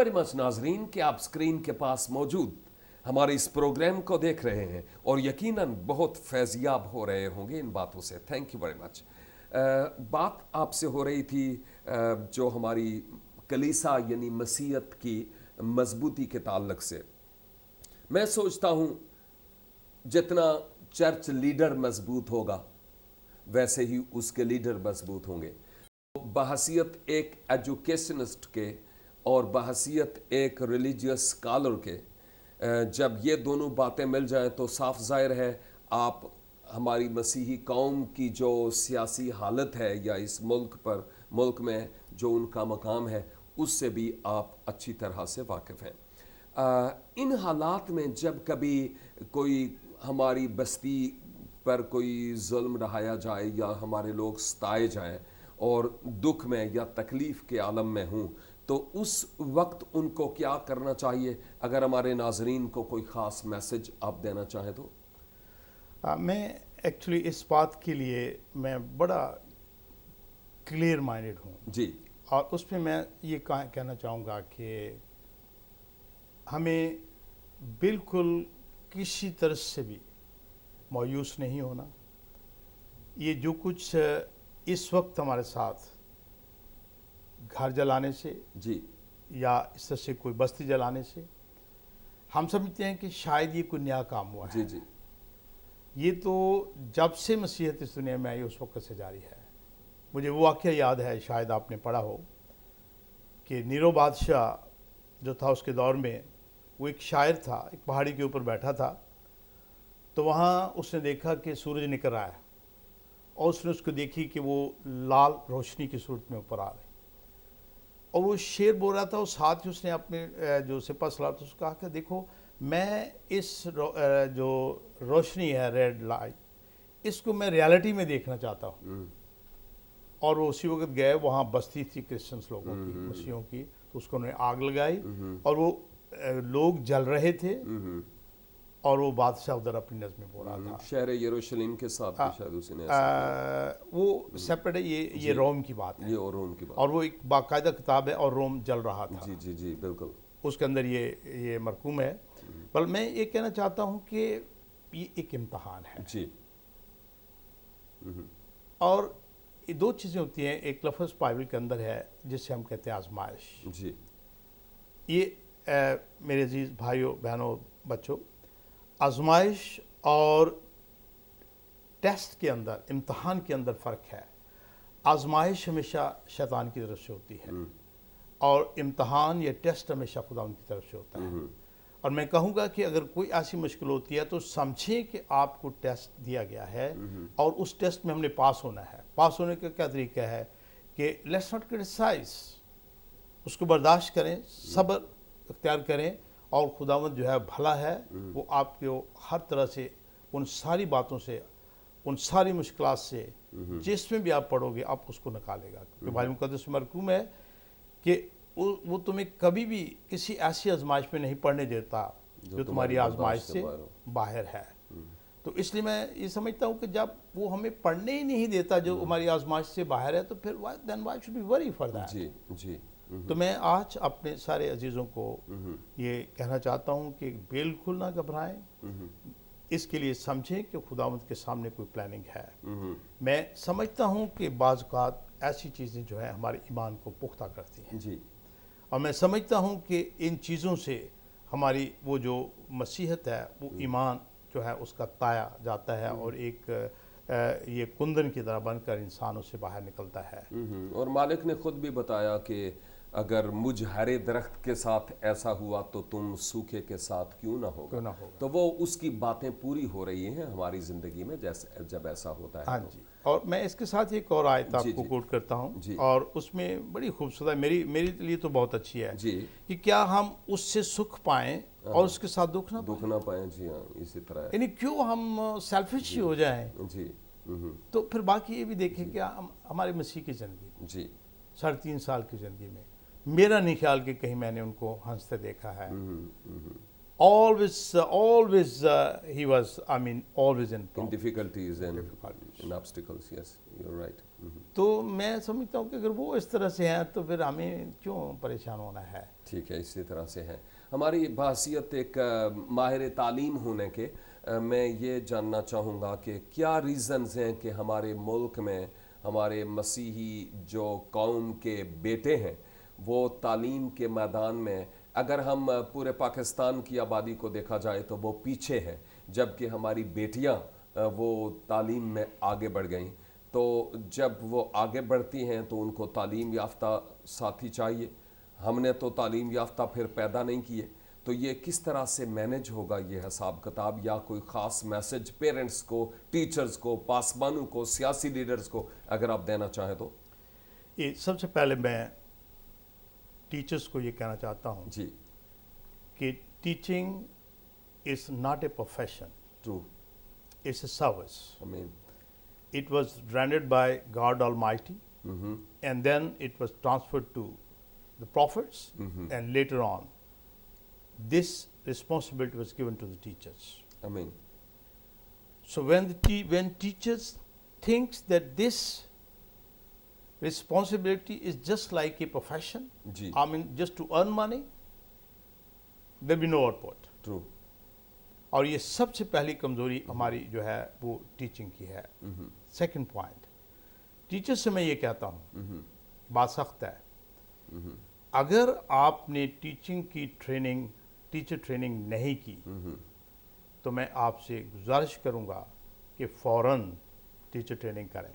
Very much ناظرین کہ آپ اسکرین کے پاس موجود ہمارے اس پروگرام کو دیکھ رہے ہیں اور یقیناً بہت فیضیاب ہو رہے ہوں گے ان باتوں سے. Thank you very much. بات آپ سے ہو رہی تھی جو ہماری کلیسا یعنی مسیحیت کی مضبوطی کے تعلق سے. میں سوچتا ہوں جتنا چرچ لیڈر مضبوط ہوگا ویسے ہی اس کے لیڈر مضبوط ہوں گے. بحیثیت ایک ایجوکیشنسٹ کے اور بحیثیت ایک ریلیجیس اسکالر کے جب یہ دونوں باتیں مل جائیں تو صاف ظاہر ہے آپ ہماری مسیحی قوم کی جو سیاسی حالت ہے یا اس ملک میں جو ان کا مقام ہے اس سے بھی آپ اچھی طرح سے واقف ہیں. ان حالات میں جب کبھی کوئی ہماری بستی پر کوئی ظلم ڈھایا جائے یا ہمارے لوگ ستائے جائیں اور دکھ میں یا تکلیف کے عالم میں ہوں تو اس وقت ان کو کیا کرنا چاہیے؟ اگر ہمارے ناظرین کو کوئی خاص میسج آپ دینا چاہیں تو. میں ایکچولی اس بات کے لیے میں بڑا کلیئر مائنڈڈ ہوں جی. اور اس میں میں یہ کہنا چاہوں گا کہ ہمیں بالکل کسی طرح سے بھی مایوس نہیں ہونا. یہ جو کچھ اس وقت ہمارے ساتھ گھر جلانے سے جی یا اس طرح سے کوئی بستی جلانے سے ہم سمجھتے ہیں کہ شاید یہ کوئی نیا کام ہوا ہے. جی جی یہ تو جب سے مسیحیت اس دنیا میں آئی اس وقت سے جاری ہے. مجھے وہ واقعہ یاد ہے، شاید آپ نے پڑھا ہو، کہ نیرو بادشاہ جو تھا اس کے دور میں وہ ایک شاعر تھا، ایک پہاڑی کے اوپر بیٹھا تھا تو وہاں اس نے دیکھا کہ سورج نکل رہا ہے اور اس نے اس کو دیکھی کہ وہ لال روشنی کی صورت میں اوپر آ رہی اور وہ شعر بول رہا تھا. اور ساتھ ہی اس نے اپنے جو سپاہ سالار تھا اس کو کہا کہ دیکھو میں اس جو روشنی ہے ریڈ لائٹ اس کو میں ریالٹی میں دیکھنا چاہتا ہوں. اور وہ اسی وقت گئے، وہاں بستی تھی کرسچنس لوگوں کی، مسیحیوں کی، تو اس کو انہوں نے آگ لگائی اور وہ لوگ جل رہے تھے اور وہ بادشاہ ادھر اپنی نظمیں بول رہا تھا. شہر یروشلم کے ساتھ بھی شاید اسی نے ایسا کیا. وہ سیپریٹ ہے، یہ روم کی بات ہے، یہ اور روم کی بات اور وہ ایک باقاعدہ کتاب ہے اور روم جل رہا تھا. جی جی جی بالکل اس کے اندر یہ مرقوم ہے. بل میں یہ کہنا چاہتا ہوں کہ یہ ایک امتحان ہے. جی. اور یہ دو چیزیں ہوتی ہیں، ایک لفظ بائبل کے اندر ہے جس سے ہم کہتے ہیں آزمائش. جی. یہ میرے عزیز بھائیوں بہنوں بچوں، آزمائش اور ٹیسٹ کے اندر، امتحان کے اندر فرق ہے. آزمائش ہمیشہ شیطان کی طرف سے ہوتی ہے اور امتحان یا ٹیسٹ ہمیشہ خدا ان کی طرف سے ہوتا ہے. اور میں کہوں گا کہ اگر کوئی ایسی مشکل ہوتی ہے تو سمجھیں کہ آپ کو ٹیسٹ دیا گیا ہے اور اس ٹیسٹ میں ہم نے پاس ہونا ہے. پاس ہونے کا کیا طریقہ ہے کہ لیٹس ناٹ کرٹیسائز، اس کو برداشت کریں، صبر اختیار کریں، اور خداوند جو ہے بھلا ہے، وہ آپ کو ہر طرح سے ان ساری باتوں سے، ان ساری مشکلات سے جس میں بھی آپ پڑھو گے آپ اس کو نکالے گا. کیونکہ بھائی مقدس میں مرقوم ہے کہ وہ تمہیں کبھی بھی کسی ایسی آزمائش میں نہیں پڑھنے دیتا جو تمہاری آزمائش سے باہر ہے. تو اس لیے میں یہ سمجھتا ہوں کہ جب وہ ہمیں پڑھنے ہی نہیں دیتا جو ہماری آزمائش سے باہر ہے تو پھر then why should we worry for that؟ جی جی. تو میں آج اپنے سارے عزیزوں کو یہ کہنا چاہتا ہوں کہ بالکل نہ گھبرائیں، اس کے لیے سمجھیں کہ خداوند کے سامنے کوئی پلاننگ ہے. میں سمجھتا ہوں کہ بعض اوقات ایسی چیزیں جو ہیں ہمارے ایمان کو پختہ کرتی ہیں جی. اور میں سمجھتا ہوں کہ ان چیزوں سے ہماری وہ جو مسیحت ہے وہ ایمان جو ہے اس کا تایا جاتا ہے اور ایک یہ کندن کی طرح بن کر انسان اس سے باہر نکلتا ہے. اور مالک نے خود بھی بتایا کہ اگر مجھ ہرے درخت کے ساتھ ایسا ہوا تو تم سوکھے کے ساتھ کیوں نہ ہوگا. تو وہ اس کی باتیں پوری ہو رہی ہیں ہماری زندگی میں جب ایسا ہوتا ہے. ہاں جی. اور میں اس کے ساتھ ایک اور آیت آپ کو کوٹ کرتا ہوں اور اس میں بڑی خوبصورت، میری لیے تو بہت اچھی ہے کہ کیا ہم اس سے سکھ پائیں اور اس کے ساتھ دکھ نہ پائیں. جی ہاں اسی طرح. یعنی کیوں ہم سیلفش ہی ہو جائیں. جی. تو پھر باقی یہ بھی دیکھیں کہ ہمارے مسیح کی زندگی جی 3.5 سال کی زندگی میں میرا نہیں خیال کہ کہیں میں نے ان کو ہنستے دیکھا ہے always he was, I mean, always in In problem. difficulties and Difficulties. in obstacles, yes, you're right. تو میں سمجھتا ہوں کہ اگر وہ اس طرح سے ہیں تو پھر ہمیں کیوں پریشان ہونا ہے. ٹھیک ہے، اسی طرح سے ہے. ہماری بحیثیت ایک ماہر تعلیم ہونے کے میں یہ جاننا چاہوں گا کہ کیا ریزنز ہیں کہ ہمارے ملک میں ہمارے مسیحی جو قوم کے بیٹے ہیں وہ تعلیم کے میدان میں، اگر ہم پورے پاکستان کی آبادی کو دیکھا جائے تو وہ پیچھے ہیں، جبکہ ہماری بیٹیاں وہ تعلیم میں آگے بڑھ گئیں. تو جب وہ آگے بڑھتی ہیں تو ان کو تعلیم یافتہ ساتھی چاہیے. ہم نے تو تعلیم یافتہ پھر پیدا نہیں کیے. تو یہ کس طرح سے مینج ہوگا یہ حساب کتاب، یا کوئی خاص میسج پیرنٹس کو، ٹیچرز کو، پاسبانوں کو، سیاسی لیڈرز کو اگر آپ دینا چاہیں تو؟ یہ سب سے پہلے میں ٹیچرز کو یہ کہنا چاہتا ہوں جی. کہ teaching is not a profession, true. It's a service. آمین. It was rendered by God Almighty, and then it was transferred to the prophets, and later on, this responsibility was given to the teachers. آمین. So when teachers thinks that this responsibility is just like a profession, جی. I mean just to earn money, there will be no output. True. اور یہ سب سے پہلی کمزوری ہماری جو ہے وہ ٹیچنگ کی ہے. سیکنڈ پوائنٹ، ٹیچر سے میں یہ کہتا ہوں، بات سخت ہے، اگر آپ نے ٹیچنگ کی ٹریننگ، ٹیچر ٹریننگ نہیں کی تو میں آپ سے گزارش کروں گا کہ فوراً ٹیچر ٹریننگ کریں.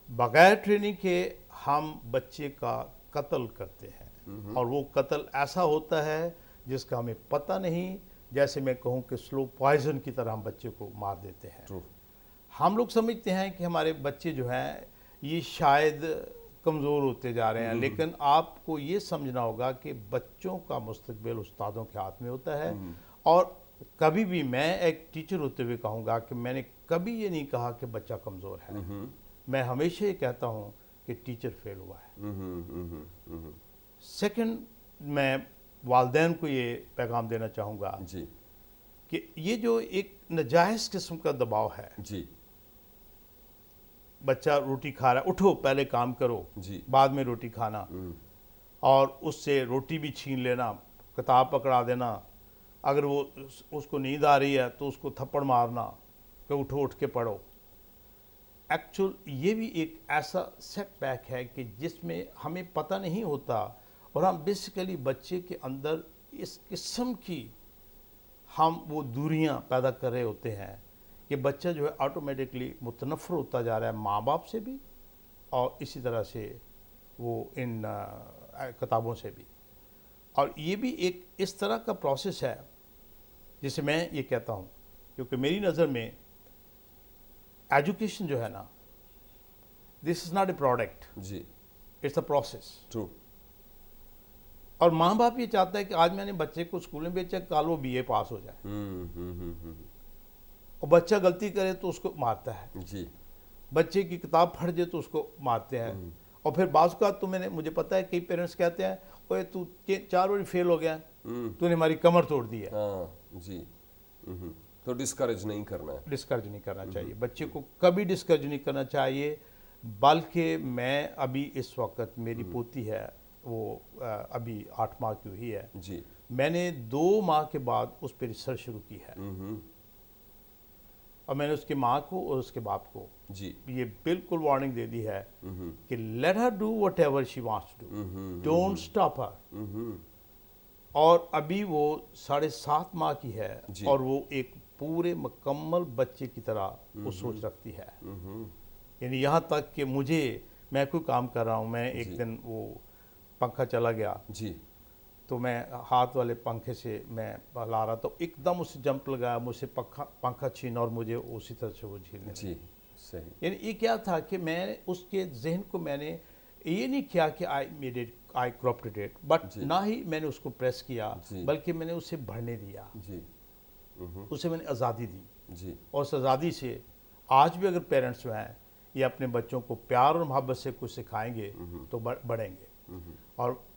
بغیر ٹریننگ کے ہم بچے کا قتل کرتے ہیں، اور وہ قتل ایسا ہوتا ہے جس کا ہمیں پتہ نہیں، جیسے میں کہوں کہ سلو پوائزن کی طرح ہم بچے کو مار دیتے ہیں. ٹرو. ہم لوگ سمجھتے ہیں کہ ہمارے بچے جو ہیں یہ شاید کمزور ہوتے جا رہے ہیں، لیکن آپ کو یہ سمجھنا ہوگا کہ بچوں کا مستقبل استادوں کے ہاتھ میں ہوتا ہے. اور کبھی بھی میں ایک ٹیچر ہوتے ہوئے کہوں گا کہ میں نے کبھی یہ نہیں کہا کہ بچہ کمزور ہے. میں ہمیشہ یہ کہتا ہوں کہ ٹیچر فیل ہوا ہے. سیکنڈ، میں والدین کو یہ پیغام دینا چاہوں گا جی. کہ یہ جو ایک ناجائز قسم کا دباؤ ہے، جی. بچہ روٹی کھا رہا ہے، اٹھو پہلے کام کرو، جی. بعد میں روٹی کھانا، اور اس سے روٹی بھی چھین لینا، کتاب پکڑا دینا، اگر وہ اس کو نیند آ رہی ہے تو اس کو تھپڑ مارنا کہ اٹھو، اٹھ کے پڑھو. ایکچول یہ بھی ایک ایسا سیٹ بیک ہے کہ جس میں ہمیں پتہ نہیں ہوتا، اور ہم بیسیکلی بچے کے اندر اس قسم کی ہم وہ دوریاں پیدا کر رہے ہوتے ہیں کہ بچہ جو ہے آٹومیٹکلی متنفر ہوتا جا رہا ہے ماں باپ سے بھی، اور اسی طرح سے وہ ان کتابوں سے بھی. اور یہ بھی ایک اس طرح کا پروسیس ہے جسے میں یہ کہتا ہوں، کیونکہ میری نظر میں ایجوکیشن جو ہے نا، this is not a product, جی. It's a process. ٹرو. اور ماں باپ یہ چاہتا ہے کہ آج میں نے بچے کو اسکول میں بھیجا، کل وہ BA پاس ہو جائے، اور بچہ غلطی کرے تو اس کو مارتا ہے. جی. بچے کی کتاب پھٹ جائے تو اس کو مارتے ہیں. اور پھر بعض اوقات تو مجھے پتا ہے کئی پیرنٹس کہتے ہیں، اوے تو 4 بار فیل ہو گیا، تو نے ہماری کمر توڑ دی ہے. ہاں. جی. تو ڈسکریج نہیں کرنا ہے. ڈسکریج نہیں کرنا چاہیے، بچے کو کبھی ڈسکریج نہیں کرنا چاہیے. بلکہ میں ابھی اس وقت، میری پوتی ہے وہ ابھی 8 ماہ کی ہوئی ہے، جی. میں نے 2 ماہ کے بعد اس پہ ریسرچ شروع کی ہے، اور میں نے اس کی ماں کو اور اس کے باپ کو جی. یہ بالکل وارننگ دے دی ہے کہ let her do whatever she wants to do, don't stop her. اور ابھی وہ 7.5 ماہ کی ہے، اور وہ ایک پورے مکمل بچے کی طرح وہ سوچ رکھتی ہے. یعنی یہاں تک کہ میں کوئی کام کر رہا ہوں، میں ایک دن وہ پنکھا چلا گیا، جی. تو میں ہاتھ والے پنکھے سے میں لا رہا، تو ایک دم اسے جمپ لگایا، مجھ سے پنکھا چھینا اور مجھے اسی طرح سے وہ جھیلنے لگا. جی. صحیح. یعنی یہ کیا تھا کہ میں اس کے ذہن کو میں نے یہ نہیں کیا کہ آئی کراپٹڈ اٹ، بٹ نہ ہی میں نے اس کو پریس کیا، بلکہ میں نے اسے بڑھنے دیا. جی. اسے میں نے آزادی دی. جی. اور اس آزادی سے آج بھی اگر پیرنٹس جو ہیں یہ اپنے بچوں کو پیار اور محبت سے کچھ سکھائیں گے تو بڑھیں گے. اور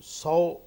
100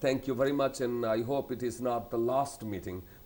Thank you very much and I hope it is not the last meeting